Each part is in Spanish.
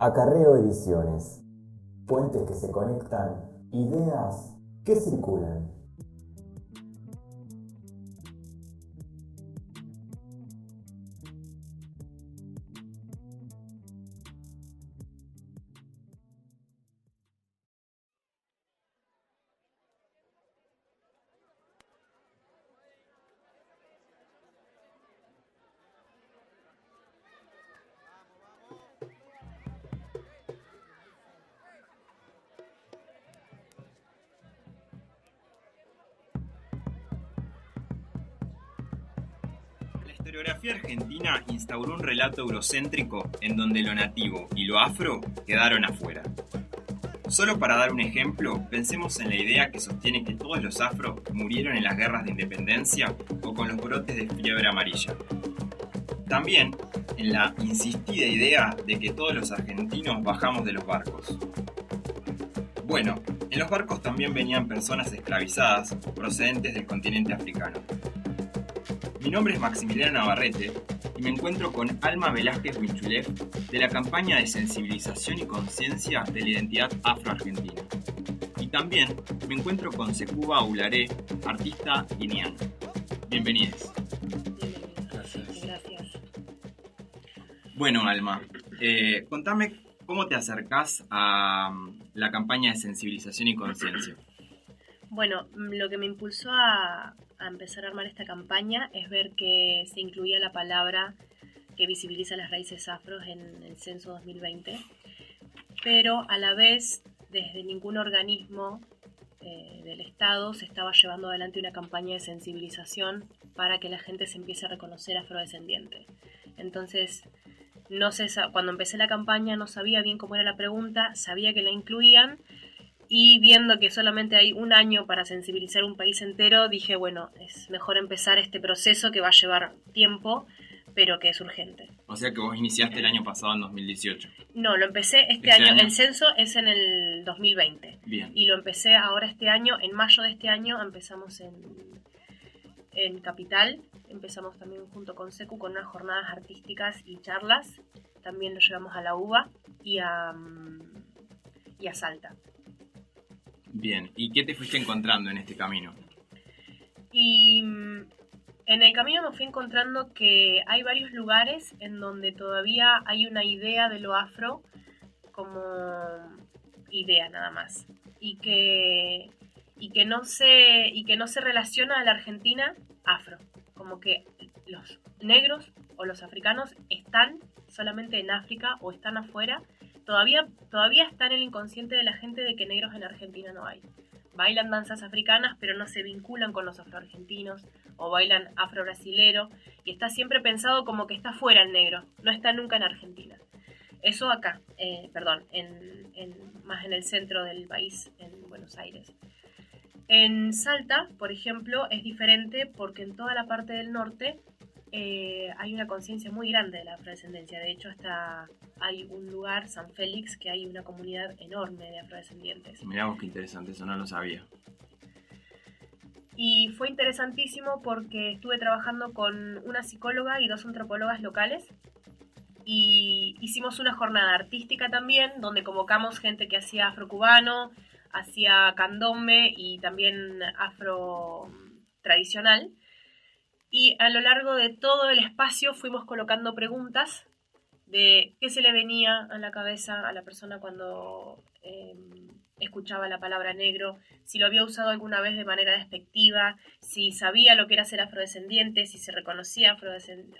Acarreo Ediciones. Puentes que se conectan, ideas que circulan. La historiografía argentina instauró un relato eurocéntrico en donde lo nativo y lo afro quedaron afuera. Solo para dar un ejemplo, pensemos en la idea que sostiene que todos los afro murieron en las guerras de independencia o con los brotes de fiebre amarilla. También en la insistida idea de que todos los argentinos bajamos de los barcos. Bueno, en los barcos también venían personas esclavizadas procedentes del continente africano. Mi nombre es Maximiliano Navarrete y me encuentro con Alma Velázquez Winchulef de la campaña de sensibilización y conciencia de la identidad afroargentina. Y también me encuentro con Sekuba Oularé, artista guineano. Bienvenidos. Gracias. Bueno, Alma, contame cómo te acercás a la campaña de sensibilización y conciencia. Bueno, lo que me impulsó a empezar a armar esta campaña es ver que se incluía la palabra que visibiliza las raíces afros en el censo 2020, pero a la vez desde ningún organismo del Estado se estaba llevando adelante una campaña de sensibilización para que la gente se empiece a reconocer afrodescendiente. Entonces, no sé, cuando empecé la campaña no sabía bien cómo era la pregunta, sabía que la incluían. Y viendo que solamente hay un año para sensibilizar un país entero, dije, bueno, es mejor empezar este proceso que va a llevar tiempo, pero que es urgente. O sea que vos iniciaste el año pasado, en 2018. No, lo empecé este año. El censo es en el 2020. Bien. Y lo empecé ahora este año, en mayo de este año, empezamos en Capital. Empezamos también junto con Secu con unas jornadas artísticas y charlas. También lo llevamos a la UBA y a Salta. Bien, ¿y qué te fuiste encontrando en este camino? Y en el camino me fui encontrando que hay varios lugares en donde todavía hay una idea de lo afro como idea nada más. Y que no se relaciona a la Argentina afro. Como que los negros o los africanos están solamente en África o están afuera. Todavía está en el inconsciente de la gente de que negros en Argentina no hay. Bailan danzas africanas, pero no se vinculan con los afroargentinos, o bailan afro-brasilero, y está siempre pensado como que está fuera el negro, no está nunca en Argentina. Eso acá, más en el centro del país, en Buenos Aires. En Salta, por ejemplo, es diferente porque en toda la parte del norte hay una conciencia muy grande de la afrodescendencia. De hecho, hasta hay un lugar, San Félix, que hay una comunidad enorme de afrodescendientes. Mirá vos qué interesante, eso no lo sabía. Y fue interesantísimo porque estuve trabajando con una psicóloga y dos antropólogas locales. Y hicimos una jornada artística también, donde convocamos gente que hacía afrocubano, hacía candombe y también afro tradicional. Y a lo largo de todo el espacio fuimos colocando preguntas de qué se le venía a la cabeza a la persona cuando escuchaba la palabra negro, si lo había usado alguna vez de manera despectiva, si sabía lo que era ser afrodescendiente, si se reconocía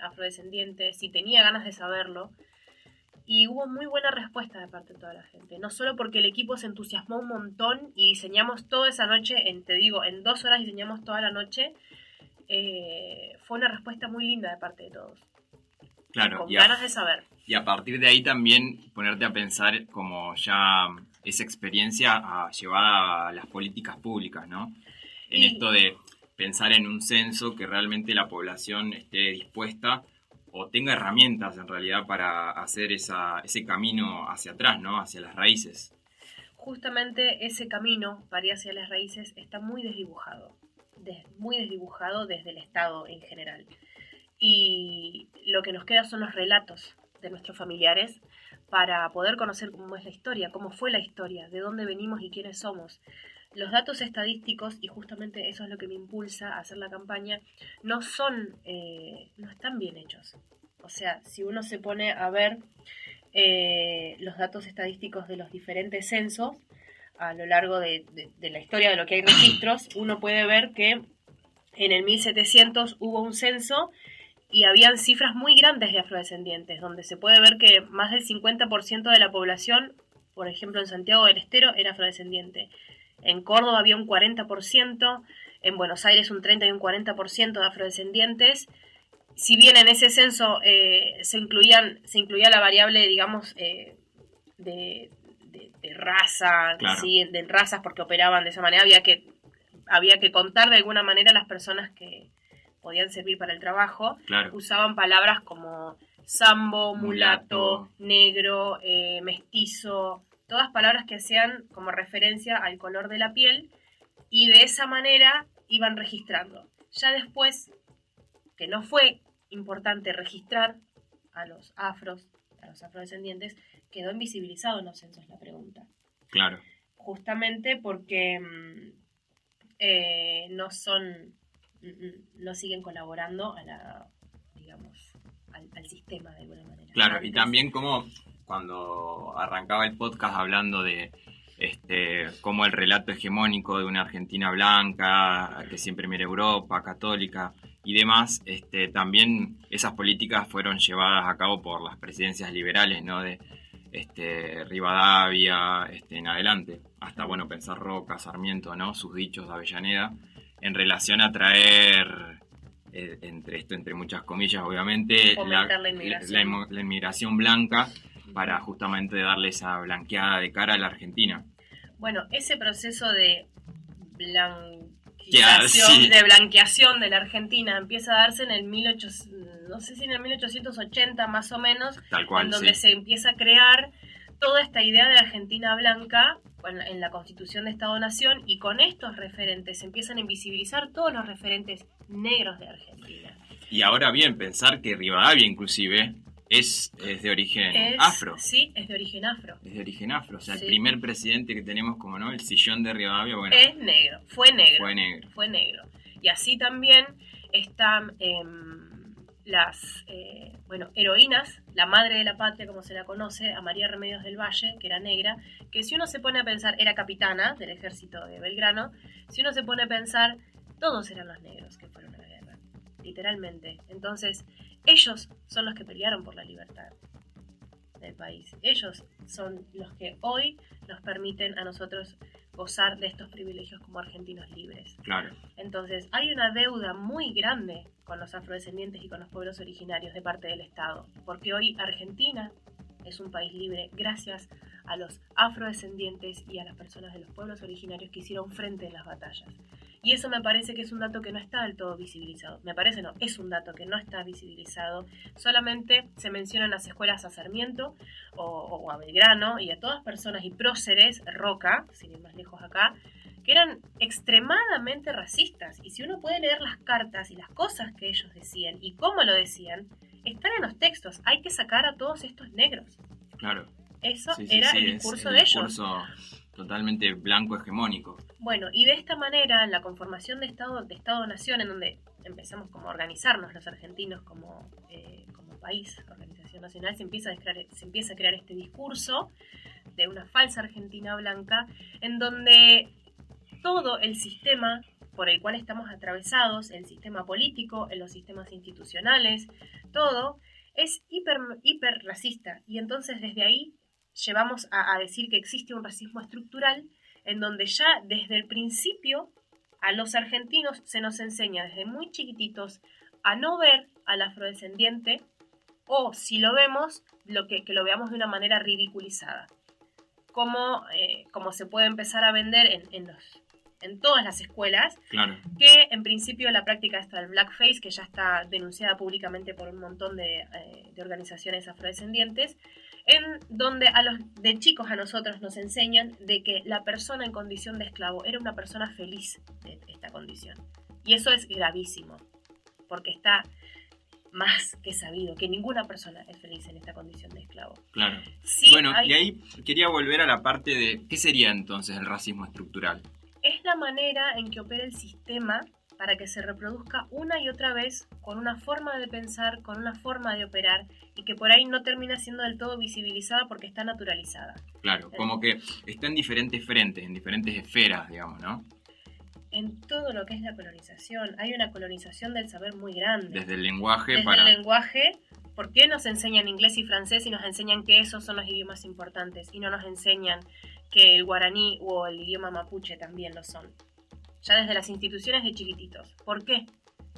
afrodescendiente, si tenía ganas de saberlo. Y hubo muy buena respuesta de parte de toda la gente. No solo porque el equipo se entusiasmó un montón y diseñamos toda esa noche, en 2 horas diseñamos toda la noche. Fue una respuesta muy linda de parte de todos. Claro, con ganas de saber. Y a partir de ahí también ponerte a pensar como ya esa experiencia llevada a las políticas públicas, ¿no? En esto de pensar en un censo que realmente la población esté dispuesta o tenga herramientas en realidad para hacer ese camino hacia atrás, ¿no? Hacia las raíces. Justamente ese camino para ir hacia las raíces está muy desdibujado desde el Estado en general. Y lo que nos queda son los relatos de nuestros familiares para poder conocer cómo es la historia, cómo fue la historia, de dónde venimos y quiénes somos. Los datos estadísticos, y justamente eso es lo que me impulsa a hacer la campaña, no están bien hechos. O sea, si uno se pone a ver los datos estadísticos de los diferentes censos a lo largo de la historia de lo que hay registros, uno puede ver que en el 1700 hubo un censo y habían cifras muy grandes de afrodescendientes, donde se puede ver que más del 50% de la población, por ejemplo en Santiago del Estero, era afrodescendiente. En Córdoba había un 40%, en Buenos Aires un 30 y un 40% de afrodescendientes. Si bien en ese censo se incluía la variable, digamos, de raza, Claro. ¿sí? De razas, porque operaban de esa manera, había que contar de alguna manera las personas que podían servir para el trabajo. Claro. Usaban palabras como sambo, mulato, Mulato. negro, mestizo, todas palabras que hacían como referencia al color de la piel, y de esa manera iban registrando. Ya después, que no fue importante registrar a los afrodescendientes, quedó invisibilizado en los censos la pregunta. Claro. Justamente porque no siguen colaborando al sistema de alguna manera. Claro, Antes, y también como cuando arrancaba el podcast hablando de cómo el relato hegemónico de una Argentina blanca, que siempre mira Europa, católica y demás, también esas políticas fueron llevadas a cabo por las presidencias liberales, ¿no? De Rivadavia en adelante, hasta pensar Roca, Sarmiento, ¿no? Sus dichos de Avellaneda, en relación a traer, entre muchas comillas, obviamente, la inmigración blanca, para justamente darle esa blanqueada de cara a la Argentina. Bueno, ese proceso de blanqueación de la Argentina empieza a darse en el 1880 más o menos, tal cual, en donde se empieza a crear toda esta idea de Argentina blanca en la Constitución de Estado-Nación, y con estos referentes se empiezan a invisibilizar todos los referentes negros de Argentina. Y ahora bien, pensar que Rivadavia inclusive es de origen afro. Sí, es de origen afro. Es de origen afro, o sea, sí. El primer presidente que tenemos el sillón de Rivadavia, es negro, fue negro. Y así también están las heroínas, la madre de la patria, como se la conoce, a María Remedios del Valle, que era negra, que si uno se pone a pensar, era capitana del ejército de Belgrano, si uno se pone a pensar, todos eran los negros que fueron a la guerra, literalmente. Entonces, ellos son los que pelearon por la libertad del país. Ellos son los que hoy nos permiten a nosotros gozar de estos privilegios como argentinos libres. Claro. Entonces, hay una deuda muy grande con los afrodescendientes y con los pueblos originarios de parte del Estado, porque hoy Argentina es un país libre gracias a los afrodescendientes y a las personas de los pueblos originarios que hicieron frente en las batallas. Y eso me parece que es un dato que no está del todo visibilizado. Es un dato que no está visibilizado. Solamente se mencionan las escuelas a Sarmiento o a Belgrano y a todas personas y próceres, Roca, sin ir más lejos acá, que eran extremadamente racistas. Y si uno puede leer las cartas y las cosas que ellos decían y cómo lo decían, están en los textos. Hay que sacar a todos estos negros. Claro. Eso era el discurso de ellos. Discurso totalmente blanco hegemónico. Bueno, y de esta manera, en la conformación de Estado-Nación, en donde empezamos como a organizarnos los argentinos como país, organización nacional, se empieza a crear este discurso de una falsa Argentina blanca, en donde todo el sistema por el cual estamos atravesados, el sistema político, en los sistemas institucionales, todo es hiper racista. Y entonces desde ahí llevamos a decir que existe un racismo estructural, en donde ya desde el principio a los argentinos se nos enseña desde muy chiquititos a no ver al afrodescendiente, o si lo vemos, que lo veamos de una manera ridiculizada. Como se puede empezar a vender en todas las escuelas, claro, que en principio la práctica está del blackface, que ya está denunciada públicamente por un montón de organizaciones afrodescendientes, en donde de chicos a nosotros nos enseñan de que la persona en condición de esclavo era una persona feliz de esta condición. Y eso es gravísimo, porque está más que sabido que ninguna persona es feliz en esta condición de esclavo. Claro. Sí, Bueno, y ahí quería volver a la parte de ¿qué sería entonces el racismo estructural? es la manera en que opera el sistema para que se reproduzca una y otra vez con una forma de pensar, con una forma de operar y que por ahí no termina siendo del todo visibilizada porque está naturalizada. Claro, como que está en diferentes frentes, en diferentes esferas, digamos, ¿no? En todo lo que es la colonización, hay una colonización del saber muy grande. Desde el lenguaje Desde para... el lenguaje, ¿por qué nos enseñan inglés y francés y nos enseñan que esos son los idiomas importantes y no nos enseñan que el guaraní o el idioma mapuche también lo son? Ya desde las instituciones de chiquititos. ¿Por qué?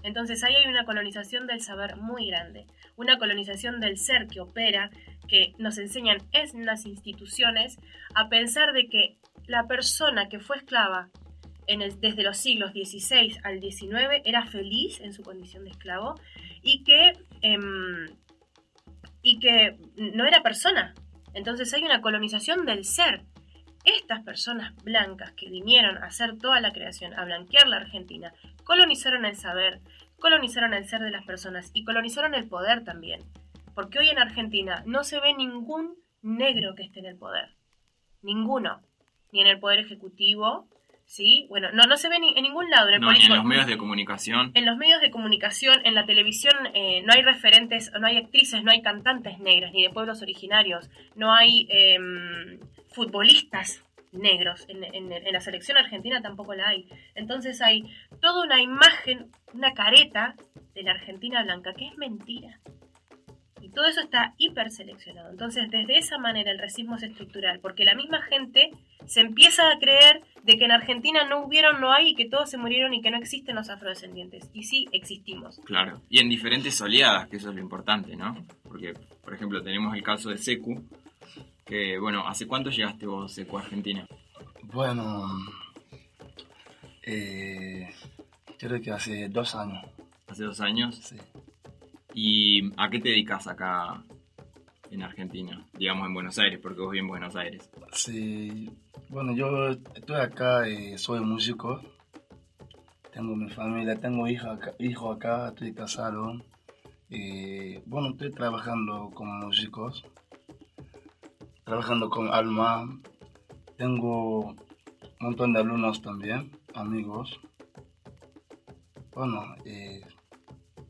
Entonces ahí hay una colonización del saber muy grande, una colonización del ser que opera, que nos enseñan en las instituciones a pensar de que la persona que fue esclava desde los siglos XVI al XIX era feliz en su condición de esclavo y que no era persona. Entonces hay una colonización del ser. Estas personas blancas que vinieron a hacer toda la creación, a blanquear la Argentina, colonizaron el saber, colonizaron el ser de las personas y colonizaron el poder también. Porque hoy en Argentina no se ve ningún negro que esté en el poder. Ninguno. Ni en el poder ejecutivo, ¿sí? Bueno, no se ve en ningún lado. En el No, ni político, en los medios de comunicación. en los medios de comunicación, en la televisión, no hay referentes, no hay actrices, no hay cantantes negras, ni de pueblos originarios, no hay futbolistas negros. En la selección argentina tampoco la hay. Entonces hay toda una imagen, una careta de la Argentina blanca, que es mentira. Y todo eso está hiper seleccionado. Entonces, desde esa manera el racismo es estructural, porque la misma gente se empieza a creer de que en Argentina no hubieron, no hay, y que todos se murieron y que no existen los afrodescendientes. Y sí, existimos. Claro, y en diferentes oleadas, que eso es lo importante, ¿no? Porque, por ejemplo, tenemos el caso de Secu, que, bueno, ¿hace cuánto llegaste vos, Secu, a Argentina? Bueno, creo que hace 2 años. ¿Hace 2 años? Sí. ¿Y a qué te dedicas acá en Argentina? Digamos en Buenos Aires, porque vos vivís en Buenos Aires. Sí. Bueno, yo estoy acá, soy músico. Tengo mi familia, tengo hijo acá, estoy casado. Bueno, estoy trabajando como músicos, trabajando con Alma. Tengo un montón de alumnos también, amigos. Bueno,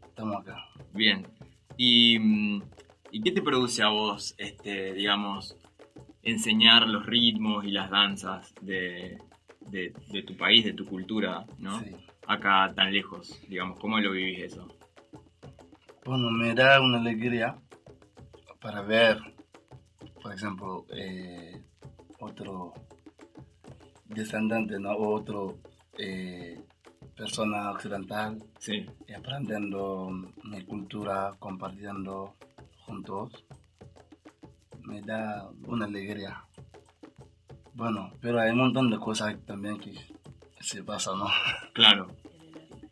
estamos acá. Bien. ¿Y qué te produce a vos, digamos, enseñar los ritmos y las danzas de tu país, de tu cultura, ¿no? Sí. Acá tan lejos, digamos, ¿cómo lo vivís eso? Bueno, me da una alegría para ver, por ejemplo, otro descendante, ¿no? Otro persona occidental, Sí. y aprendiendo mi cultura, compartiendo juntos, me da una alegría. Bueno, pero hay un montón de cosas también que se pasan, ¿no? Claro,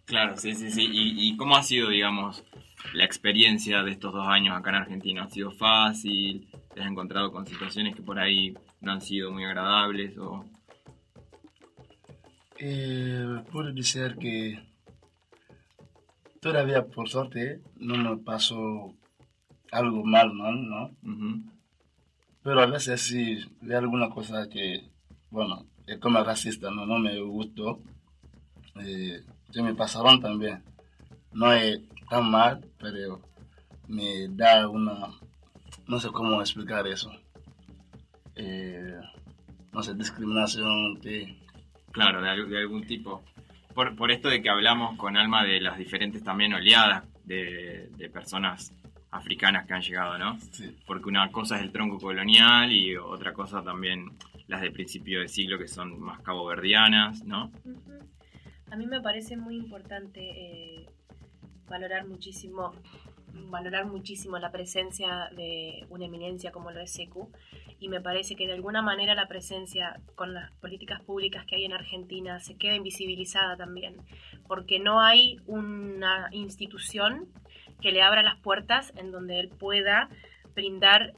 claro, sí. ¿Y cómo ha sido, digamos, la experiencia de estos 2 años acá en Argentina? ¿Ha sido fácil? ¿Te has encontrado con situaciones que por ahí no han sido muy agradables? O... Puedo decir que todavía, por suerte, no me pasó algo mal, ¿no? Uh-huh. Pero a veces sí veo alguna cosa que, bueno, es como racista, no me gustó. Que me pasaron también. No es tan mal, pero me da una... No sé cómo explicar eso. No sé, discriminación, que... Claro, de algún tipo. Por esto de que hablamos con Alma de las diferentes también oleadas de personas africanas que han llegado, ¿no? Sí. Porque una cosa es el tronco colonial y otra cosa también las de principio de siglo que son más caboverdianas, ¿no? Uh-huh. A mí me parece muy importante valorar muchísimo la presencia de una eminencia como lo es Secu, y me parece que de alguna manera la presencia con las políticas públicas que hay en Argentina se queda invisibilizada también, porque no hay una institución que le abra las puertas en donde él pueda brindar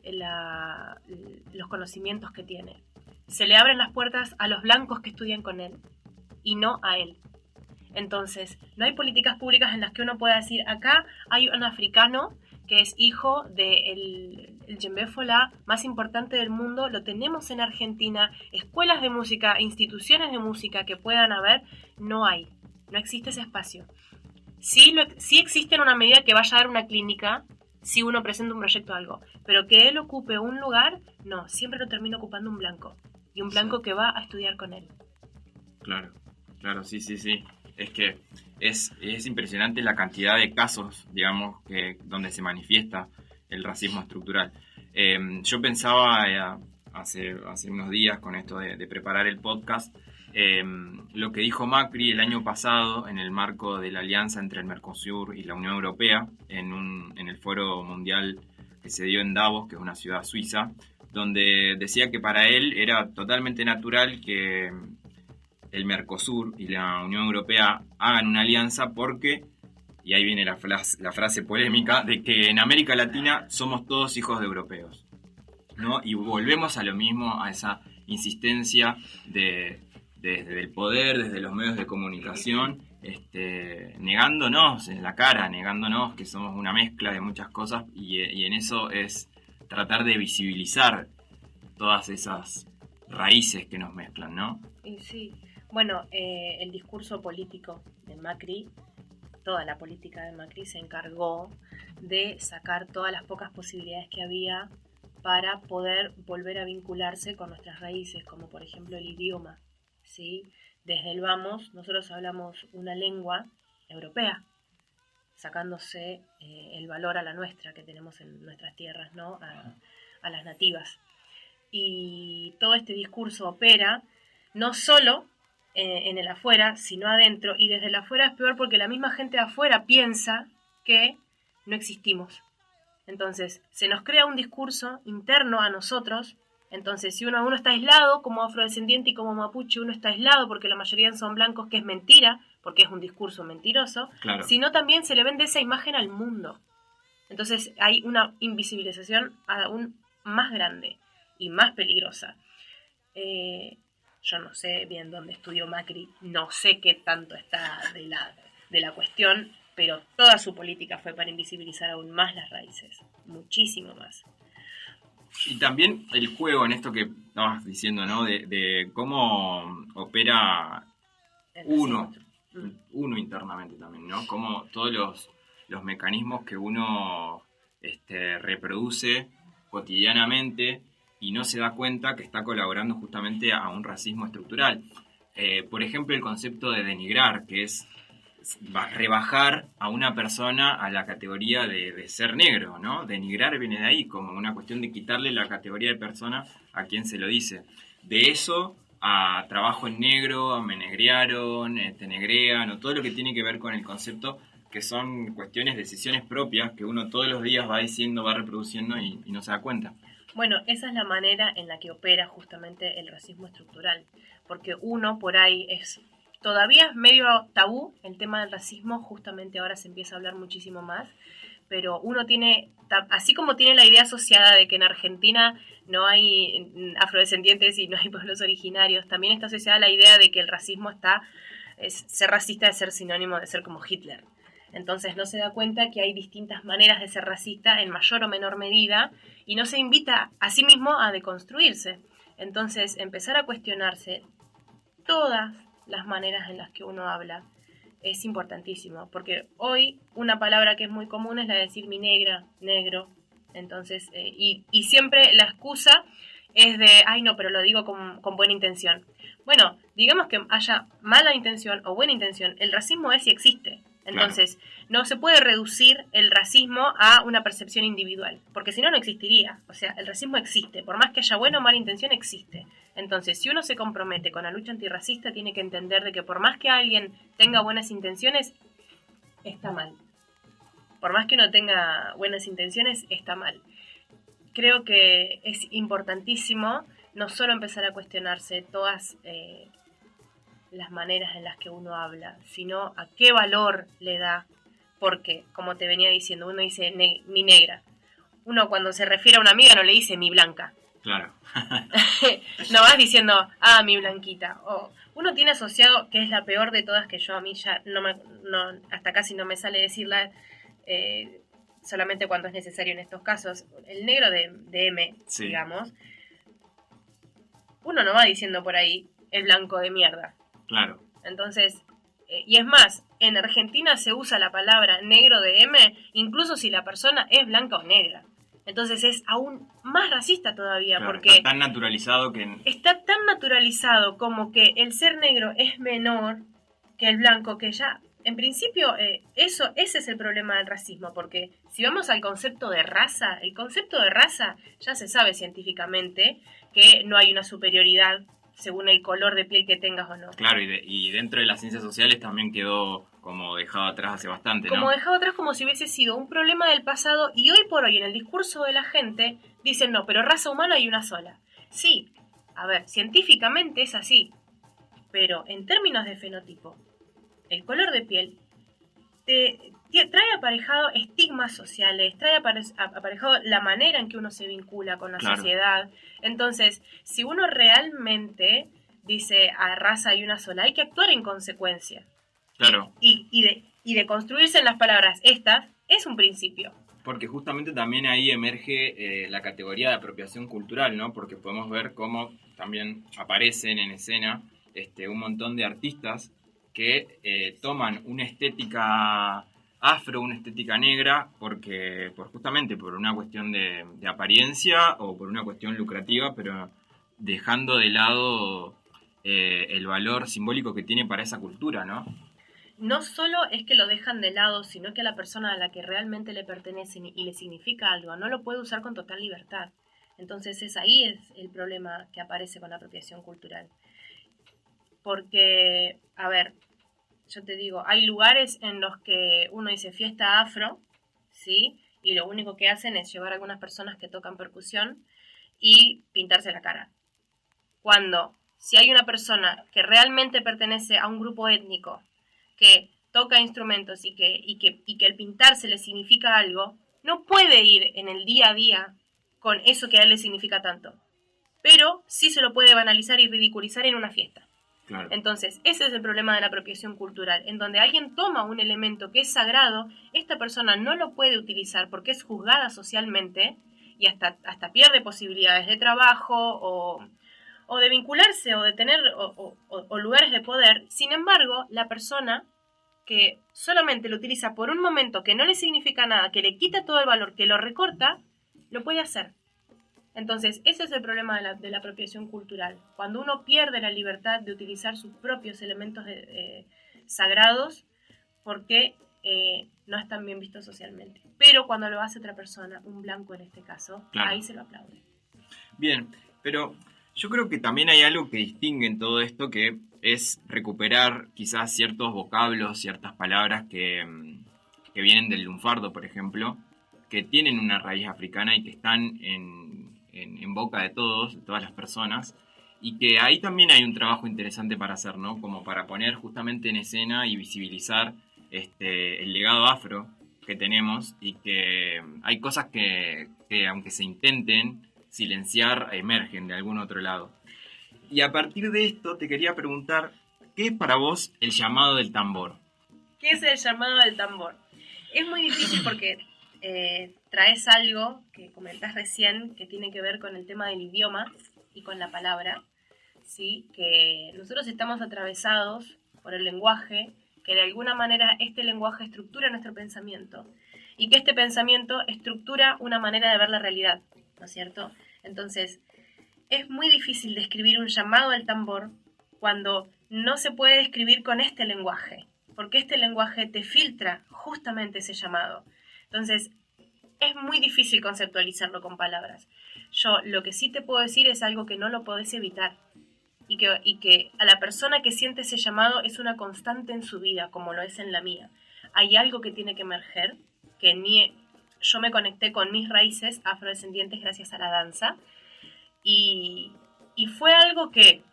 los conocimientos que tiene. Se le abren las puertas a los blancos que estudian con él y no a él. Entonces, no hay políticas públicas en las que uno pueda decir, acá hay un africano que es hijo del djembe folá más importante del mundo, lo tenemos en Argentina, escuelas de música, instituciones de música que puedan haber, no hay, no existe ese espacio. Sí existe en una medida que vaya a dar una clínica, si uno presenta un proyecto o algo, pero que él ocupe un lugar, no, siempre lo termina ocupando un blanco, y un blanco que va a estudiar con él. Claro, sí. Es que es impresionante la cantidad de casos, digamos, donde se manifiesta el racismo estructural. Yo pensaba hace unos días con esto de preparar el podcast, lo que dijo Macri el año pasado en el marco de la alianza entre el Mercosur y la Unión Europea en el foro mundial que se dio en Davos, que es una ciudad suiza, donde decía que para él era totalmente natural que el Mercosur y la Unión Europea hagan una alianza porque, y ahí viene la frase polémica, de que en América Latina somos todos hijos de europeos, ¿no? Y volvemos a lo mismo, a esa insistencia desde el poder, desde los medios de comunicación, negándonos en la cara, negándonos que somos una mezcla de muchas cosas, y en eso es tratar de visibilizar todas esas raíces que nos mezclan, ¿no? Y sí. Bueno, el discurso político de Macri, toda la política de Macri se encargó de sacar todas las pocas posibilidades que había para poder volver a vincularse con nuestras raíces, como por ejemplo el idioma, ¿sí? Desde el vamos, nosotros hablamos una lengua europea, sacándose el valor a la nuestra que tenemos en nuestras tierras, ¿no? A las nativas. Y todo este discurso opera no solo en el afuera, sino adentro, y desde el afuera es peor porque la misma gente de afuera piensa que no existimos. Entonces, se nos crea un discurso interno a nosotros. Entonces, si uno está aislado como afrodescendiente y como mapuche, uno está aislado porque la mayoría son blancos, que es mentira, porque es un discurso mentiroso, claro. Sino también se le vende esa imagen al mundo. Entonces, hay una invisibilización aún más grande y más peligrosa. Yo no sé bien dónde estudió Macri, no sé qué tanto está de la cuestión, pero toda su política fue para invisibilizar aún más las raíces, muchísimo más. Y también el juego en esto que estabas diciendo, ¿no? De cómo opera uno internamente también, ¿no? Como todos los mecanismos que uno reproduce cotidianamente y no se da cuenta que está colaborando justamente a un racismo estructural. Por ejemplo, el concepto de denigrar, que es rebajar a una persona a la categoría de ser negro, ¿no? Denigrar viene de ahí, como una cuestión de quitarle la categoría de persona a quien se lo dice. De eso a trabajo en negro, me negrearon, te negrean, o todo lo que tiene que ver con el concepto, que son cuestiones, decisiones propias que uno todos los días va diciendo, va reproduciendo y no se da cuenta. Bueno, esa es la manera en la que opera justamente el racismo estructural, porque uno por ahí todavía es medio tabú el tema del racismo, justamente ahora se empieza a hablar muchísimo más, pero uno tiene, así como tiene la idea asociada de que en Argentina no hay afrodescendientes y no hay pueblos originarios, también está asociada la idea de que el racismo ser racista es ser sinónimo de ser como Hitler. Entonces no se da cuenta que hay distintas maneras de ser racista en mayor o menor medida y no se invita a sí mismo a deconstruirse. Entonces empezar a cuestionarse todas las maneras en las que uno habla es importantísimo, porque hoy una palabra que es muy común es la de decir mi negra, negro. Entonces, y siempre la excusa es de, ay no, pero lo digo con buena intención. Bueno, digamos que haya mala intención o buena intención, el racismo es y existe. Entonces, no se puede reducir el racismo a una percepción individual, porque si no, no existiría. O sea, el racismo existe, por más que haya buena o mala intención, existe. Entonces, si uno se compromete con la lucha antirracista, tiene que entender de que por más que alguien tenga buenas intenciones, está mal. Por más que uno tenga buenas intenciones, está mal. Creo que es importantísimo no solo empezar a cuestionarse todas las maneras en las que uno habla, sino a qué valor le da, porque, como te venía diciendo, uno dice mi negra. Uno cuando se refiere a una amiga no le dice mi blanca. Claro. No vas diciendo, mi blanquita. O uno tiene asociado, que es la peor de todas, que yo a mí ya hasta casi no me sale decirla, solamente cuando es necesario en estos casos. El negro de M, Sí. digamos. Uno no va diciendo por ahí el blanco de mierda. Claro. Entonces, y es más, en Argentina se usa la palabra negro de M, incluso si la persona es blanca o negra. Entonces es aún más racista todavía, Claro, porque está tan naturalizado que... está tan naturalizado como que el ser negro es menor que el blanco, que ya, en principio, ese es el problema del racismo, porque si vamos al concepto de raza, el concepto de raza ya se sabe científicamente que no hay una superioridad según el color de piel que tengas o no. Claro, y dentro de las ciencias sociales también quedó como dejado atrás hace bastante, ¿no? Como dejado atrás como si hubiese sido un problema del pasado, y hoy por hoy en el discurso de la gente dicen no, pero raza humana hay una sola. Sí, a ver, científicamente es así, pero en términos de fenotipo, el color de piel trae aparejado estigmas sociales, trae aparejado la manera en que uno se vincula con la Claro. sociedad. Entonces, si uno realmente dice a raza hay una sola, hay que actuar en consecuencia. Claro. Y de construirse en las palabras estas es un principio. Porque justamente también ahí emerge la categoría de apropiación cultural, ¿no? Porque podemos ver cómo también aparecen en escena un montón de artistas que toman una estética afro, una estética negra, justamente por una cuestión de apariencia o por una cuestión lucrativa, pero dejando de lado el valor simbólico que tiene para esa cultura, ¿no? No solo es que lo dejan de lado, sino que a la persona a la que realmente le pertenecen y le significa algo, no lo puede usar con total libertad. Entonces ahí es el problema que aparece con la apropiación cultural. Porque, a ver, yo te digo, hay lugares en los que uno dice fiesta afro, ¿sí? Y lo único que hacen es llevar a algunas personas que tocan percusión y pintarse la cara. Cuando, si hay una persona que realmente pertenece a un grupo étnico, que toca instrumentos y que el pintarse le significa algo, no puede ir en el día a día con eso que a él le significa tanto. Pero sí se lo puede banalizar y ridiculizar en una fiesta. Claro. Entonces, ese es el problema de la apropiación cultural, en donde alguien toma un elemento que es sagrado, esta persona no lo puede utilizar porque es juzgada socialmente y hasta pierde posibilidades de trabajo o de vincularse o de tener o lugares de poder. Sin embargo, la persona que solamente lo utiliza por un momento que no le significa nada, que le quita todo el valor, que lo recorta, lo puede hacer. Entonces, ese es el problema de la apropiación cultural. Cuando uno pierde la libertad de utilizar sus propios elementos sagrados porque no están bien vistos socialmente. Pero cuando lo hace otra persona, un blanco en este caso, claro, ahí se lo aplaude. Bien, pero yo creo que también hay algo que distingue en todo esto, que es recuperar quizás ciertos vocablos, ciertas palabras que vienen del lunfardo, por ejemplo, que tienen una raíz africana y que están en boca de todos, de todas las personas, y que ahí también hay un trabajo interesante para hacer, ¿no? Como para poner justamente en escena y visibilizar el legado afro que tenemos, y que hay cosas que aunque se intenten silenciar, emergen de algún otro lado. Y a partir de esto te quería preguntar, ¿qué es para vos el llamado del tambor? ¿Qué es el llamado del tambor? Es muy difícil porque traes algo que comentás recién que tiene que ver con el tema del idioma y con la palabra, ¿sí? Que nosotros estamos atravesados por el lenguaje, que de alguna manera este lenguaje estructura nuestro pensamiento y que este pensamiento estructura una manera de ver la realidad, ¿no es cierto? Entonces, es muy difícil describir un llamado al tambor cuando no se puede describir con este lenguaje, porque este lenguaje te filtra justamente ese llamado. Entonces, es muy difícil conceptualizarlo con palabras. Yo lo que sí te puedo decir es algo que no lo podés evitar y que a la persona que siente ese llamado es una constante en su vida, como lo es en la mía. Hay algo que tiene que emerger, yo me conecté con mis raíces afrodescendientes gracias a la danza y fue algo que,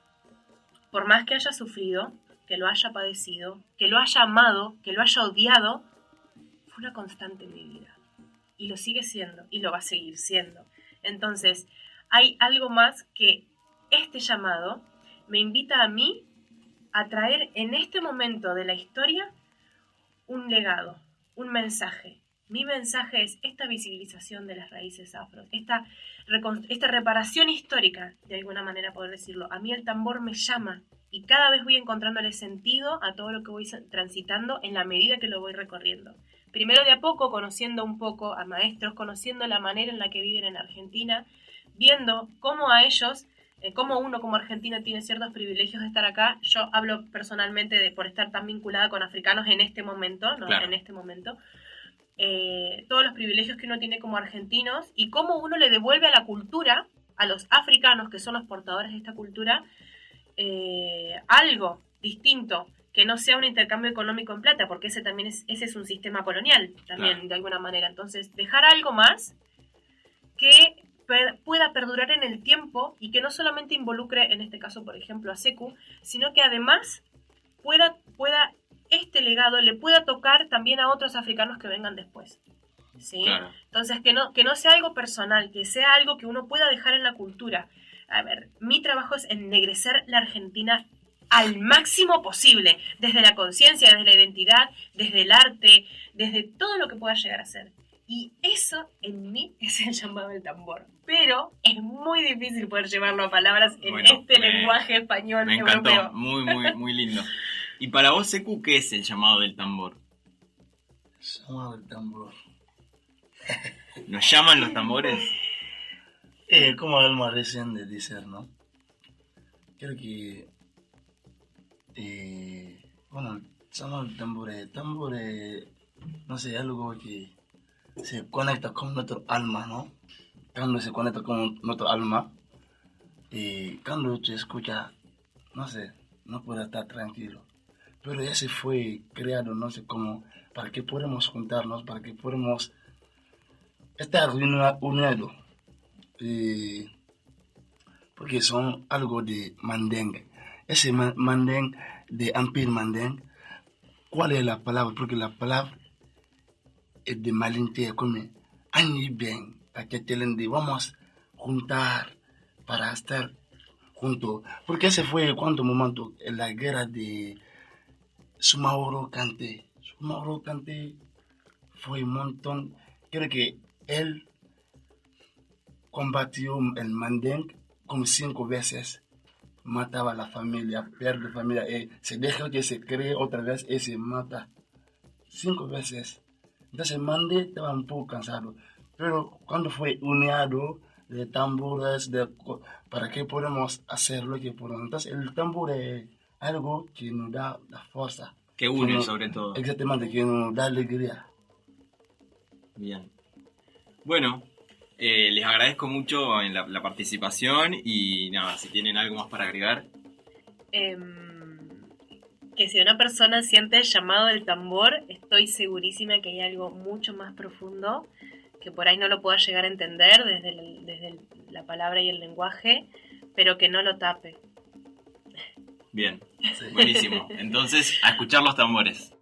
por más que haya sufrido, que lo haya padecido, que lo haya amado, que lo haya odiado, fue una constante en mi vida. Y lo sigue siendo, y lo va a seguir siendo. Entonces, hay algo más que este llamado me invita a mí a traer en este momento de la historia un legado, un mensaje. Mi mensaje es esta visibilización de las raíces afro, esta reparación histórica, de alguna manera poder decirlo. A mí el tambor me llama y cada vez voy encontrándole sentido a todo lo que voy transitando en la medida que lo voy recorriendo. Primero de a poco, conociendo un poco a maestros, conociendo la manera en la que viven en Argentina, viendo cómo a ellos, cómo uno como argentina tiene ciertos privilegios de estar acá. Yo hablo personalmente por estar tan vinculada con africanos en este momento, ¿no? Claro. En este momento. Todos los privilegios que uno tiene como argentinos y cómo uno le devuelve a la cultura, a los africanos que son los portadores de esta cultura, algo distinto, que no sea un intercambio económico en plata, porque ese es un sistema colonial también, claro, de alguna manera. Entonces, dejar algo más que pueda perdurar en el tiempo y que no solamente involucre, en este caso, por ejemplo, a Sekou, sino que además pueda este legado le pueda tocar también a otros africanos que vengan después. ¿Sí? Claro. Entonces, que no sea algo personal, que sea algo que uno pueda dejar en la cultura. A ver, mi trabajo es ennegrecer la Argentina al máximo posible, desde la conciencia, desde la identidad, desde el arte, desde todo lo que pueda llegar a ser. Y eso en mí es el llamado del tambor. Pero es muy difícil poder llevarlo a palabras en lenguaje español me encantó, europeo. Muy lindo. Y para vos, Sekou, ¿qué es el llamado del tambor? El llamado del tambor. ¿Nos llaman los tambores? Como Alma recién de decir, ¿no? Creo que bueno, el llamado del tambor es, no sé, algo que se conecta con nuestro alma, ¿no? Cuando se conecta con nuestro alma, cuando te escucha, no sé, no puede estar tranquilo. Pero ese fue creado, no sé cómo, para que podamos juntarnos, para que podamos estar unidos. Porque son algo de Mandeng. Ese Mandeng, de Empire Mandeng, ¿cuál es la palabra? Porque la palabra es de Malintea, como Añi bien, para que te vamos a juntar para estar juntos. Porque ese fue cuánto momento en la guerra de Soumaoro Kanté. Soumaoro Kanté fue un montón. Creo que él combatió el Mandeng como 5 veces. Mataba a la familia, pierde familia, se deja que se cree otra vez y se mata 5 veces. Entonces el Mandé estaba un poco cansado. Pero cuando fue unido de tambores, para que podamos hacer lo que podemos. Entonces el tambor es algo que nos da la fuerza. Que une sobre todo. Exactamente, que nos da alegría. Bien. Bueno, les agradezco mucho en la participación y nada, si tienen algo más para agregar. Que si una persona siente el llamado del tambor, estoy segurísima que hay algo mucho más profundo que por ahí no lo pueda llegar a entender desde la palabra y el lenguaje, pero que no lo tape. Bien, buenísimo. Entonces, a escuchar los tambores.